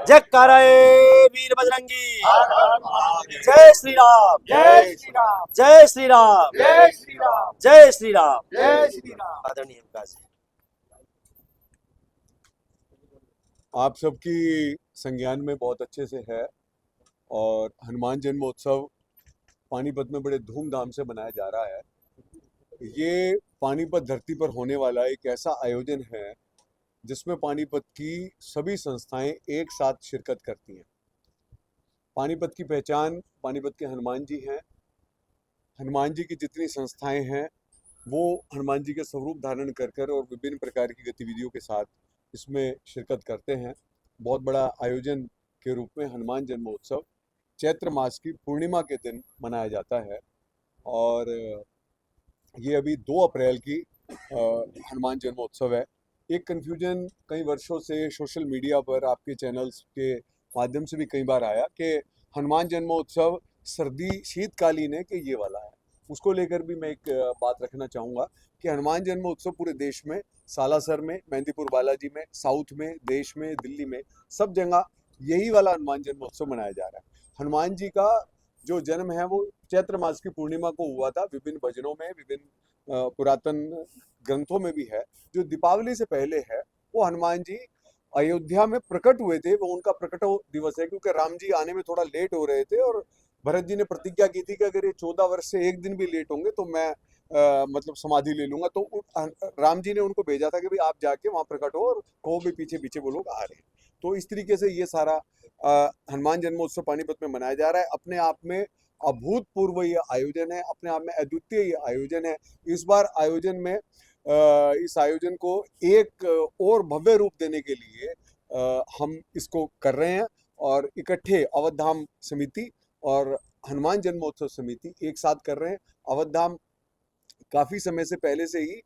जयकाराए वीर बजरंगी। जय श्री राम। जय श्री राम। जय श्री राम। जय श्री राम। जय श्री राम। जय श्री राम। आदरणीय विकास जी। आप सबकी संज्ञान में बहुत अच्छे से है और हनुमान जन्मोत्सव पानीपत में बड़े धूमधाम से मनाया जा रहा है। ये पानीपत धरती पर होने वाला एक ऐसा आयोजन है जिसमें पानीपत की सभी संस्थाएं एक साथ शिरकत करती हैं। पानीपत की पहचान पानीपत के हनुमान जी हैं। हनुमान जी की जितनी संस्थाएं हैं वो हनुमान जी के स्वरूप धारण कर और विभिन्न प्रकार की गतिविधियों के साथ इसमें शिरकत करते हैं। बहुत बड़ा आयोजन के रूप में हनुमान जन्मोत्सव चैत्र मास की पूर्णिमा के दिन मनाया जाता है और ये अभी 2 अप्रैल की हनुमान जन्मोत्सव है। एक कन्फ्यूजन कई वर्षों से सोशल मीडिया पर आपके चैनल्स के माध्यम से भी कई बार आया कि हनुमान जन्मोत्सव सर्दी शीतकालीन है कि ये वाला है। उसको लेकर भी मैं एक बात रखना चाहूँगा कि हनुमान जन्मोत्सव पूरे देश में, सालासर में, मेहंदीपुर बालाजी में, साउथ में, देश में, दिल्ली में, सब जगह यही वाला हनुमान जन्मोत्सव मनाया जा रहा है। हनुमान जी का जो जन्म है वो चैत्र मास की पूर्णिमा को हुआ था। विभिन्न भजनों में, विभिन्न पुरातन ग्रंथों में भी है। जो दीपावली से पहले है वो हनुमान जी अयोध्या में प्रकट हुए थे, वो उनका प्रकट दिवस है, क्योंकि राम जी आने में थोड़ा लेट हो रहे थे और भरत जी ने प्रतिज्ञा की थी कि अगर ये 14 वर्ष से एक दिन भी लेट होंगे तो मैं मतलब समाधि ले लूंगा। तो राम जी ने उनको भेजा था कि भाई आप जाके वहां प्रकट हो और कहो भी पीछे पीछे वो लोग आ रहे हैं। तो इस तरीके से ये सारा हनुमान जन्मोत्सव पानीपत में मनाया जा रहा है। अपने आप में अभूतपूर्व ये आयोजन है, अपने आप में अद्वितीय ये आयोजन है। इस बार आयोजन में इस आयोजन को एक और भव्य रूप देने के लिए हम इसको कर रहे हैं और इकट्ठे अवध धाम समिति और हनुमान जन्मोत्सव समिति एक साथ कर रहे हैं। अवध धाम काफी समय से पहले से ही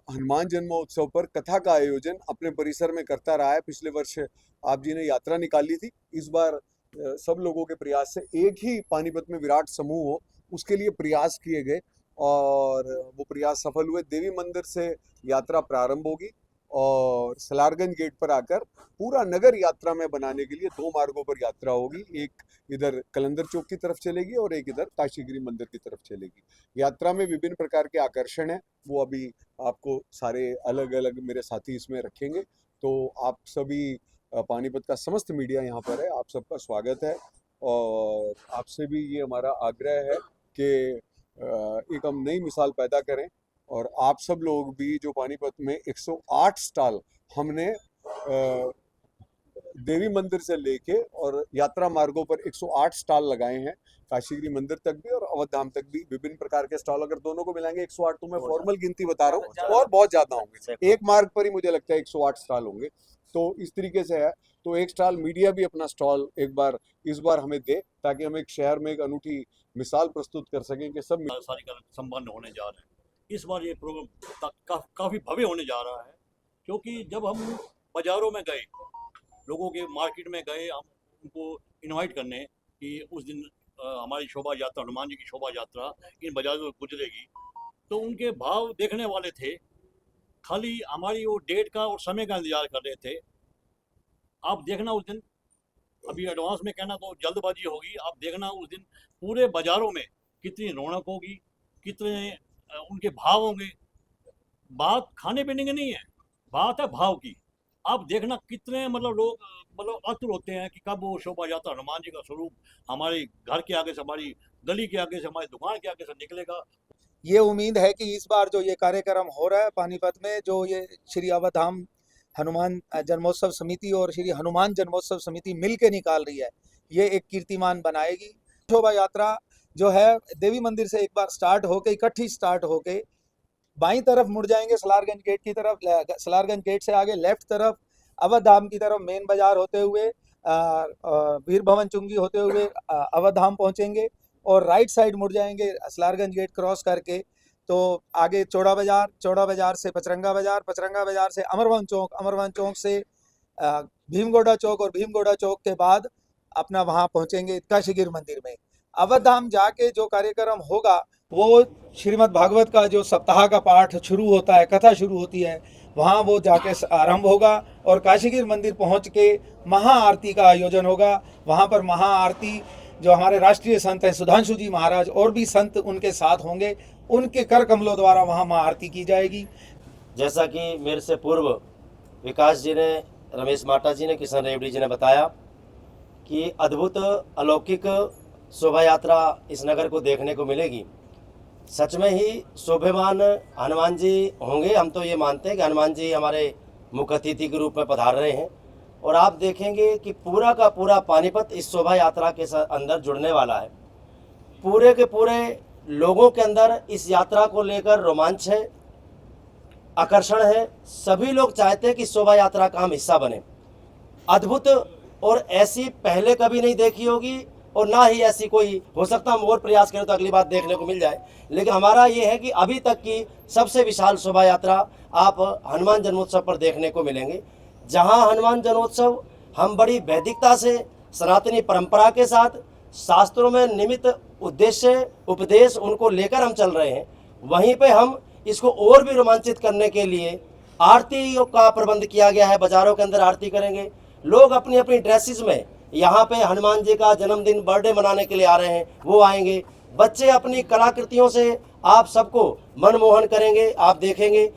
हनुमान जन्मोत्सव पर कथा का आयोजन अपने परिसर में करता रहा है। पिछले वर्ष आप जी ने यात्रा निकाली थी। इस बार सब लोगों के प्रयास से एक ही पानीपत में विराट समूह हो, उसके लिए प्रयास किए गए और वो प्रयास सफल हुए। देवी मंदिर से यात्रा प्रारंभ होगी और सलारगंज गेट पर आकर पूरा नगर यात्रा में बनाने के लिए 2 मार्गों पर यात्रा होगी। एक इधर कलंदर चौक की तरफ चलेगी और एक इधर काशीगिरी मंदिर की तरफ चलेगी। यात्रा में विभिन्न प्रकार के आकर्षण हैं, वो अभी आपको सारे अलग अलग मेरे साथी इसमें रखेंगे। तो आप सभी पानीपत का समस्त मीडिया यहाँ पर है, आप सबका स्वागत है और आपसे भी ये हमारा आग्रह है कि एक हम नई मिसाल पैदा करें और आप सब लोग भी जो पानीपत में 108 स्टॉल हमने देवी मंदिर से लेके और यात्रा मार्गों पर 108 स्टॉल लगाए हैं, काशीगिरी मंदिर तक भी और अवध धाम तक भी विभिन्न प्रकार के स्टॉल। अगर दोनों को मिलाएंगे 108, तो मैं फॉर्मल गिनती बता रहा हूँ और बहुत ज्यादा होंगे। एक मार्ग पर ही मुझे लगता है 108 स्टॉल होंगे। तो इस तरीके से है। तो एक स्टॉल मीडिया भी अपना स्टॉल एक बार इस बार हमें दे, ताकि हम एक शहर में एक अनूठी मिसाल प्रस्तुत कर सकें कि सब सारी संपन्न होने जा रहे हैं। इस बार ये प्रोग्राम काफ़ी भव्य होने जा रहा है, क्योंकि जब हम बाज़ारों में गए, लोगों के मार्केट में गए, हम उनको इनवाइट करने कि उस दिन हमारी शोभा यात्रा, हनुमान जी की शोभा यात्रा इन बाज़ारों में गुजरेगी, तो उनके भाव देखने वाले थे। खाली हमारी वो डेट का और समय का इंतजार कर रहे थे। आप देखना उस दिन, अभी एडवांस में कहना तो जल्दबाजी होगी, आप देखना उस दिन पूरे बाज़ारों में कितनी रौनक होगी, कितने उनके भाव होंगे। बात खाने पीने की नहीं है, बात है भाव की। आप देखना कितने मतलब लोग मतलब आतुर होते हैं कि कब वो शोभा यात्रा हनुमान जी का स्वरूप हमारे घर के आगे से, हमारी गली के आगे से, हमारी दुकान के आगे से निकलेगा। ये उम्मीद है कि इस बार जो ये कार्यक्रम हो रहा है पानीपत में, जो ये श्री अवध धाम हनुमान जन्मोत्सव समिति और श्री हनुमान जन्मोत्सव समिति मिल के निकाल रही है, ये एक कीर्तिमान बनाएगी। शोभा यात्रा जो है देवी मंदिर से एक बार स्टार्ट होके, इकट्ठी स्टार्ट होके बाईं तरफ मुड़ जाएंगे सलारगंज गेट की तरफ। सलारगंज गेट से आगे लेफ्ट तरफ अवध धाम की तरफ मेन बाजार होते हुए वीर भवन चुंगी होते हुए अवध धाम पहुंचेंगे और राइट साइड मुड़ जाएंगे सलारगंज गेट क्रॉस करके। तो आगे चौड़ा बाजार, चौड़ा बाजार से पचरंगा बाजार, पचरंगा बाजार से अमरवन चौक, अमरवन चौक से भीमगोड़ा चौक और भीमगोड़ा चौक के बाद अपना वहाँ पहुँचेंगे काशीगिर मंदिर में। अवध धाम जाके जो कार्यक्रम होगा वो श्रीमद् भागवत का जो सप्ताह का पाठ शुरू होता है, कथा शुरू होती है, वहाँ वो जाके आरंभ होगा और काशीगीर मंदिर पहुंच के महाआरती का आयोजन होगा। वहां पर महाआरती जो हमारे राष्ट्रीय संत हैं सुधांशु जी महाराज और भी संत उनके साथ होंगे, उनके कर कमलों द्वारा वहां महाआरती की जाएगी। जैसा कि मेरे से पूर्व विकास जी ने, रमेश माटा जी ने, किशन रेवड़ी जी ने बताया कि अद्भुत अलौकिक शोभा यात्रा इस नगर को देखने को मिलेगी। सच में ही शोभेमान हनुमान जी होंगे। हम तो ये मानते हैं कि हनुमान जी हमारे मुख्य अतिथि के रूप में पधार रहे हैं और आप देखेंगे कि पूरा का पूरा पानीपत इस शोभा यात्रा के अंदर जुड़ने वाला है। पूरे के पूरे लोगों के अंदर इस यात्रा को लेकर रोमांच है, आकर्षण है। सभी लोग चाहते हैं कि शोभा यात्रा का हम हिस्सा बने। अद्भुत और ऐसी पहले कभी नहीं देखी होगी और ना ही ऐसी कोई, हो सकता हम और प्रयास करें तो अगली बार देखने को मिल जाए, लेकिन हमारा ये है कि अभी तक की सबसे विशाल शोभा यात्रा आप हनुमान जन्मोत्सव पर देखने को मिलेंगे। जहां हनुमान जन्मोत्सव हम बड़ी वैदिकता से, सनातनी परंपरा के साथ, शास्त्रों में निमित्त उद्देश्य उपदेश उनको लेकर हम चल रहे हैं, वहीं पे हम इसको और भी रोमांचित करने के लिए आरती का प्रबंध किया गया है। बाजारों के अंदर आरती करेंगे लोग, अपनी अपनी ड्रेसेस में यहाँ पे हनुमान जी का जन्मदिन, बर्थडे मनाने के लिए आ रहे हैं, वो आएंगे। बच्चे अपनी कलाकृतियों से आप सबको मनमोहन करेंगे। आप देखेंगे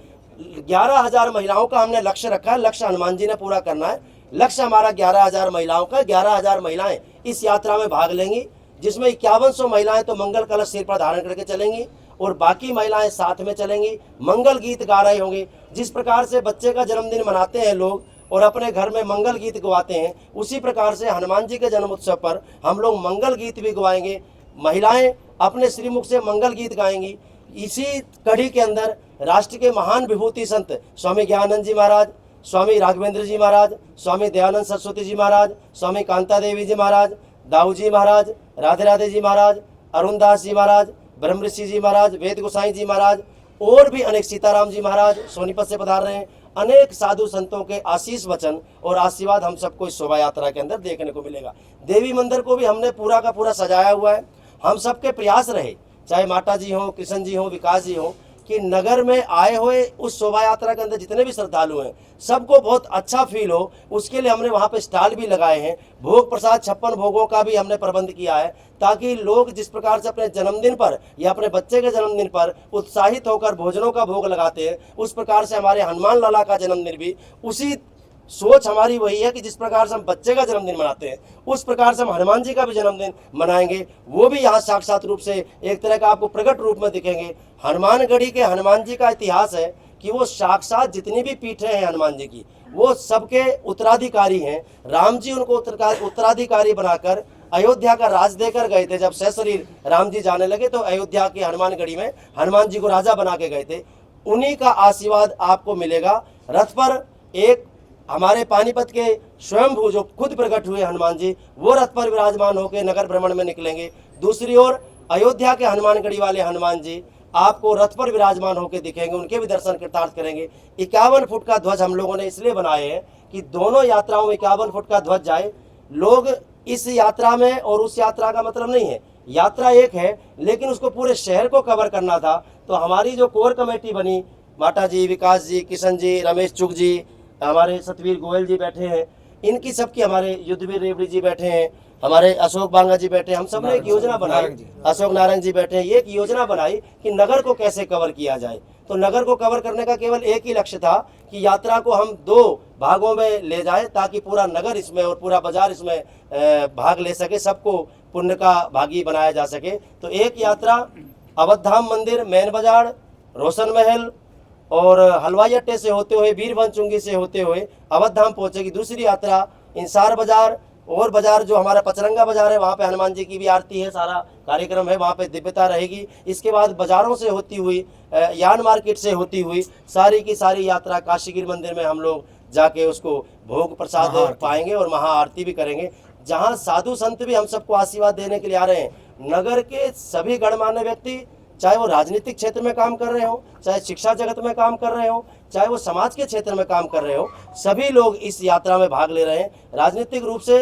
11,000 महिलाओं का हमने लक्ष्य रखा है, लक्ष्य हनुमान जी ने पूरा करना है। लक्ष्य हमारा 11,000 महिलाओं का। 11,000 महिलाएं इस यात्रा में भाग लेंगी, जिसमें 5100 महिलाएं तो मंगल कलश सिर पर धारण करके चलेंगी और बाकी महिलाएं साथ में चलेंगी, मंगल गीत गा रहे होंगे। जिस प्रकार से बच्चे का जन्मदिन मनाते हैं लोग और अपने घर में मंगल गीत गवाते हैं, उसी प्रकार से हनुमान जी के जन्म उत्सव पर हम लोग मंगल गीत भी गवाएंगे। महिलाएं अपने श्रीमुख से मंगल गीत गाएंगी। इसी कड़ी के अंदर राष्ट्र के महान विभूति संत स्वामी ज्ञानानंद जी महाराज, स्वामी राघवेंद्र जी महाराज, स्वामी दयानंद सरस्वती जी महाराज, स्वामी कांता देवी जी महाराज, दाऊ जी महाराज, राधे राधे जी महाराज, अरुणदास जी महाराज, ब्रह्मऋषि जी महाराज, वेद गोसाई जी महाराज और भी अनेक, सीताराम जी महाराज सोनीपत से पधार रहे हैं। अनेक साधु संतों के आशीष वचन और आशीर्वाद हम सबको इस शोभा यात्रा के अंदर देखने को मिलेगा। देवी मंदिर को भी हमने पूरा का पूरा सजाया हुआ है। हम सबके प्रयास रहे, चाहे माता जी हों, कृष्ण जी हों, विकास जी हों, कि नगर में आए हुए उस शोभा यात्रा के अंदर जितने भी श्रद्धालु हैं सबको बहुत अच्छा फील हो, उसके लिए हमने वहाँ पे स्टॉल भी लगाए हैं। भोग प्रसाद 56 भोगों का भी हमने प्रबंध किया है, ताकि लोग जिस प्रकार से अपने जन्मदिन पर या अपने बच्चे के जन्मदिन पर उत्साहित होकर भोजनों का भोग लगाते हैं, उस प्रकार से हमारे हनुमान लाला का जन्मदिन भी, उसी सोच हमारी वही है कि जिस प्रकार से हम बच्चे का जन्मदिन मनाते हैं उस प्रकार से हम हनुमान जी का भी जन्मदिन मनाएंगे। वो भी यहाँ साक्षात रूप से एक तरह का आपको प्रकट रूप में दिखेंगे। हनुमानगढ़ी के हनुमान जी का इतिहास है कि वो साक्षात जितनी भी पीठें हैं हनुमान जी की, वो सबके उत्तराधिकारी हैं। राम जी उनको उत्तराधिकारी बनाकर अयोध्या का राज देकर गए थे। जब सशरीर राम जी जाने लगे तो अयोध्या की हनुमानगढ़ी में हनुमान जी को राजा बना के गए थे। उन्हीं का आशीर्वाद आपको मिलेगा। रथ पर एक हमारे पानीपत के स्वयंभू जो खुद प्रकट हुए हनुमान जी, वो रथ पर विराजमान होकर नगर भ्रमण में निकलेंगे। दूसरी ओर अयोध्या के हनुमानगढ़ी वाले हनुमान जी आपको रथ पर विराजमान होकर दिखेंगे, उनके भी दर्शन कृतार्थ करेंगे। 51 फुट का ध्वज हम लोगों ने इसलिए बनाए हैं कि दोनों यात्राओं में 51 फुट का ध्वज जाए। लोग इस यात्रा में, और उस यात्रा का मतलब नहीं है, यात्रा एक है लेकिन उसको पूरे शहर को कवर करना था। तो हमारी जो कोर कमेटी बनी, माता जी, विकास जी, किशन जी, रमेश चुग जी, हमारे सतवीर गोयल जी बैठे हैं, इनकी सबकी, हमारे युद्धवीर रेवड़ी जी बैठे हैं, हमारे अशोक बांगा जी बैठे हैं, हम सब ने एक योजना बनाई, अशोक नारायण जी बैठे हैं, ये एक योजना बनाई कि नगर को कैसे कवर किया जाए। तो नगर को कवर करने का केवल एक ही लक्ष्य था कि यात्रा को हम 2 भागों में ले जाए, ताकि पूरा नगर इसमें और पूरा बाजार इसमें भाग ले सके, सबको पुण्य का भागी बनाया जा सके। तो एक यात्रा अवधधाम मंदिर, मेन बाजार, रोशन महल और हलवाई अड्डे से होते हुए वीरभंज चुंगी से होते हुए अवधधाम पहुंचेगी। दूसरी यात्रा इंसार बाजार और बाजार जो हमारा पचरंगा बाजार है, वहाँ पे हनुमान जी की भी आरती है, सारा कार्यक्रम है, वहाँ पे दिव्यता रहेगी। इसके बाद बाजारों से होती हुई, यान मार्केट से होती हुई सारी की सारी यात्रा काशीगीर मंदिर में हम लोग जाके उसको भोग प्रसाद पाएंगे और महाआरती भी करेंगे, जहाँ साधु संत भी हम सबको आशीर्वाद देने के लिए आ रहे हैं। नगर के सभी गणमान्य व्यक्ति, चाहे वो राजनीतिक क्षेत्र में काम कर रहे हो, चाहे शिक्षा जगत में काम कर रहे हो, चाहे वो समाज के क्षेत्र में काम कर रहे हो, सभी लोग इस यात्रा में भाग ले रहे हैं। राजनीतिक रूप से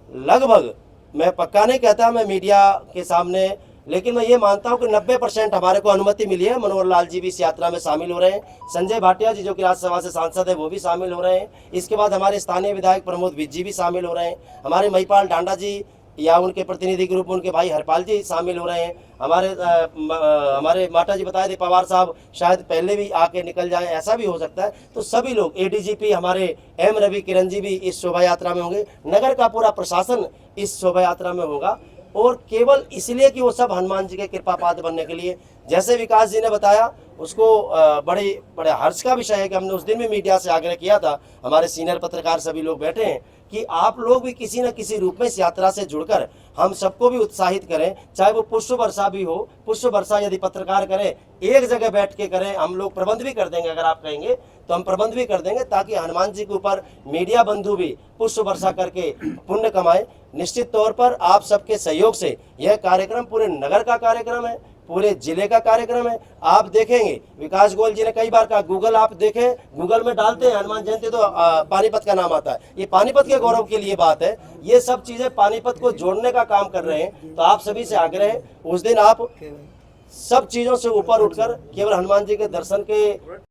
लगभग, मैं पक्का नहीं कहता, मैं मीडिया के सामने लेकिन मैं ये मानता हूँ कि 90% हमारे को अनुमति मिली है। मनोहर लाल जी भी इस यात्रा में शामिल हो रहे हैं, संजय भाटिया जी जो कि राज्यसभा से सांसद है वो भी शामिल हो रहे हैं, इसके बाद हमारे स्थानीय विधायक प्रमोद विज जी भी शामिल हो रहे हैं, हमारे महिपाल डांडा जी या उनके प्रतिनिधि ग्रुप उनके भाई हरपाल जी शामिल हो रहे हैं, हमारे माता जी बताए थे पवार साहब शायद पहले भी आके निकल जाए, ऐसा भी हो सकता है। तो सभी लोग एडीजीपी हमारे एम रवि किरण जी भी इस शोभा यात्रा में होंगे, नगर का पूरा प्रशासन इस शोभा यात्रा में होगा, और केवल इसलिए कि वो सब हनुमान जी के कृपा पात्र बनने के लिए। जैसे विकास जी ने बताया उसको बड़े हर्ष का विषय है कि हमने उस दिन भी मीडिया से आग्रह किया था, हमारे सीनियर पत्रकार सभी लोग बैठे हैं, कि आप लोग भी किसी न किसी रूप में इस यात्रा से जुड़कर हम सबको भी उत्साहित करें, चाहे वो पुष्प वर्षा भी हो। पुष्प वर्षा यदि पत्रकार करें, एक जगह बैठ के करें, हम लोग प्रबंध भी कर देंगे, अगर आप कहेंगे तो हम प्रबंध भी कर देंगे, ताकि हनुमान जी के ऊपर मीडिया बंधु भी पुष्प वर्षा करके पुण्य कमाए। निश्चित तौर पर आप सबके सहयोग से यह कार्यक्रम पूरे नगर का कार्यक्रम है, पूरे जिले का कार्यक्रम है। आप देखेंगे विकास गोयल जी ने कई बार कहा, गूगल आप देखें, गूगल में डालते हैं हनुमान जयंती तो पानीपत का नाम आता है। ये पानीपत के गौरव के लिए बात है, ये सब चीजें पानीपत को जोड़ने का काम कर रहे हैं। तो आप सभी से आग्रह है, उस दिन आप सब चीजों से ऊपर उठकर केवल हनुमान जी के दर्शन के